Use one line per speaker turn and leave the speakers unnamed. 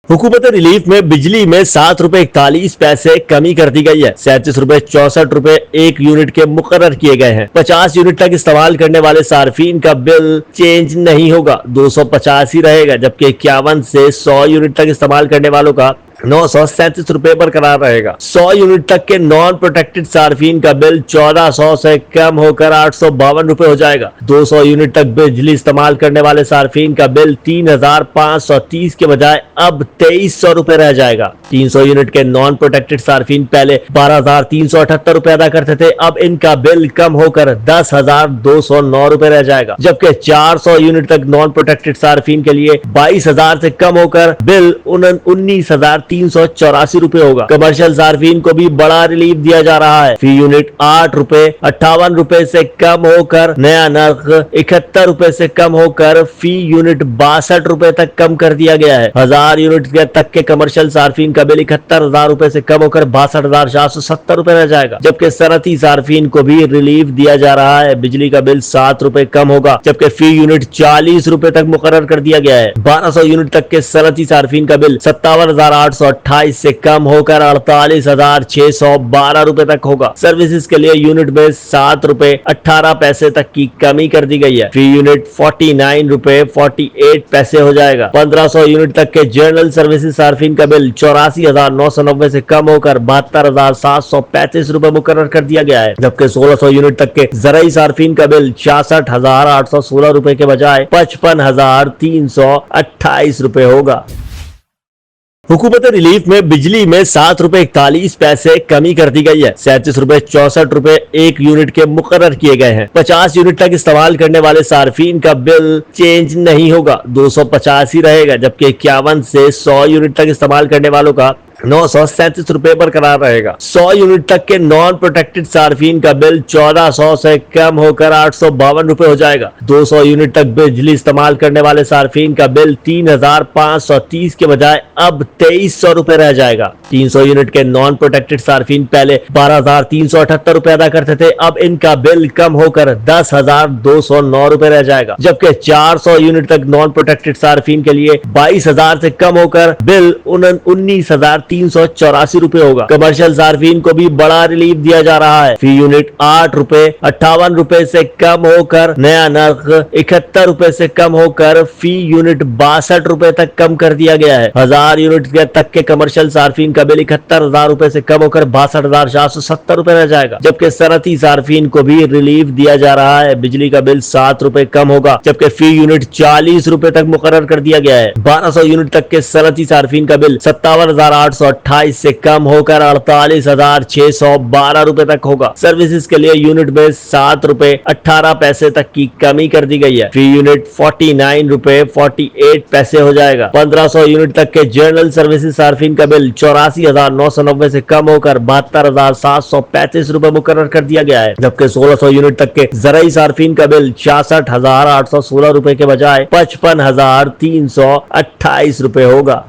हुकूमत रिलीफ में बिजली में 7 रुपए 41 पैसे कमी कर दी गई है। 37 रुपए 64 रुपए एक यूनिट के मुकर्रर किए गए हैं। 50 यूनिट तक इस्तेमाल करने वाले सार्फिन का बिल चेंज नहीं होगा, 250 ही रहेगा, जबकि 51 से 100 यूनिट तक इस्तेमाल करने वालों का 937 रुपए बरकरार रहेगा। 100 यूनिट तक के नॉन प्रोटेक्टेड सार्फिन का बिल 1400 से कम होकर 852 रुपए हो जाएगा। 200 यूनिट तक बिजली इस्तेमाल करने वाले सार्फिन का बिल 3530 के बजाय अब 2300 रुपए रह जाएगा। 300 यूनिट के नॉन प्रोटेक्टेड सार्फिन पहले 12378 रुपए अदा करते थे, अब इनका बिल कम होकर 10209 रुपए रह जाएगा, जबकि 400 यूनिट तक नॉन प्रोटेक्टेड सार्फिन के लिए 22000 से कम होकर बिल 19,384 रुपए होगा। कमर्शियल सार्फिन को भी बड़ा रिलीफ दिया जा रहा है। फी यूनिट 8 रुपए 58 रुपए से कम होकर नया नर्क 71 रुपए से कम होकर फी यूनिट 62 रुपए तक कम कर दिया गया है। 1000 यूनिट तक के कमर्शियल सार्फिन का बिल 71,000 रुपए से कम होकर 62,470 रुपए रह जाएगा, जबकि सनती सार्फिन को भी रिलीफ दिया जा रहा है। बिजली का बिल 7 रुपए कम होगा, जबकि फी यूनिट 40 रुपए तक मुकर्रर कर दिया गया है। 1200 यूनिट तक के सनती सार्फिन का बिल 57,828 से कम होकर 48,612 रुपए तक होगा। सर्विसेज के लिए यूनिट में 7 रुपए 18 पैसे तक की कमी कर दी गई है। फी यूनिट 49 रुपए 48 पैसे हो जाएगा। 1500 यूनिट तक के जनरल सर्विसेज सार्फिन का बिल 84,990 से कम होकर 72,735 रुपए मुकर्रर कर दिया गया है, जबकि 1600 यूनिट तक के ज़राई सार्फिन का बिल 66,816 रुपए के बजाय 55,328 रुपए होगा। हुकूमत रिलीफ में बिजली में 7 रुपए 41 पैसे कमी कर दी गई है। 37 रुपए 64 रुपए एक यूनिट के मुकर्रर किए गए हैं। 50 यूनिट तक इस्तेमाल करने वाले सार्फिन का बिल चेंज नहीं होगा, 250 ही रहेगा, जबकि 51 से 100 यूनिट तक इस्तेमाल करने वालों का 937 रुपए बरकरार रहेगा। 100 यूनिट तक के नॉन प्रोटेक्टेड सार्फिन का बिल 1400 से कम होकर 852 रुपए हो जाएगा। 200 यूनिट तक बिजली इस्तेमाल करने वाले सार्फिन का बिल 3530 के बजाय अब 2300 रुपए रह जाएगा। 300 यूनिट के नॉन प्रोटेक्टेड सार्फिन पहले 12,378 रुपए अदा करते थे, अब इनका बिल कम होकर 10,209 रुपए रह जाएगा, जबकि 400 यूनिट तक नॉन प्रोटेक्टेड सार्फिन के लिए 22,000 से कम होकर बिल 19,384 रुपए होगा। कमर्शियल सार्फिन को भी बड़ा रिलीफ दिया जा रहा है। फी यूनिट 8 रुपए 58 रुपए से कम होकर नया नर्क 71 रुपए से कम होकर फी यूनिट 62 रुपए तक कम कर दिया गया है। 1000 यूनिट तक के कमर्शियल सार्फिन का बिल 71,000 रुपए से कम होकर 62,470 रुपए रह जाएगा, जबकि सनती सार्फिन को भी रिलीफ दिया जा रहा है। बिजली का बिल 7 रुपए कम होगा, जबकि फी यूनिट 40 रुपए तक मुकर्रर कर दिया गया है। 1200 यूनिट तक के सनती सार्फिन का बिल 57,828 से कम होकर 48,612 रुपए तक होगा। सर्विसेज के लिए यूनिट में 7 रुपए 18 पैसे तक की कमी कर दी गई है। फी यूनिट 49 रुपए 48 पैसे हो जाएगा। 1500 यूनिट तक के जनरल सर्विसेज सार्फिन का बिल 84,990 से कम होकर 72,735 रुपए मुकर्रर कर दिया गया है, जबकि 1600 यूनिट तक के ज़राई सार्फिन का बिल 66,816 रुपए के बजाय 55,328 रुपए होगा।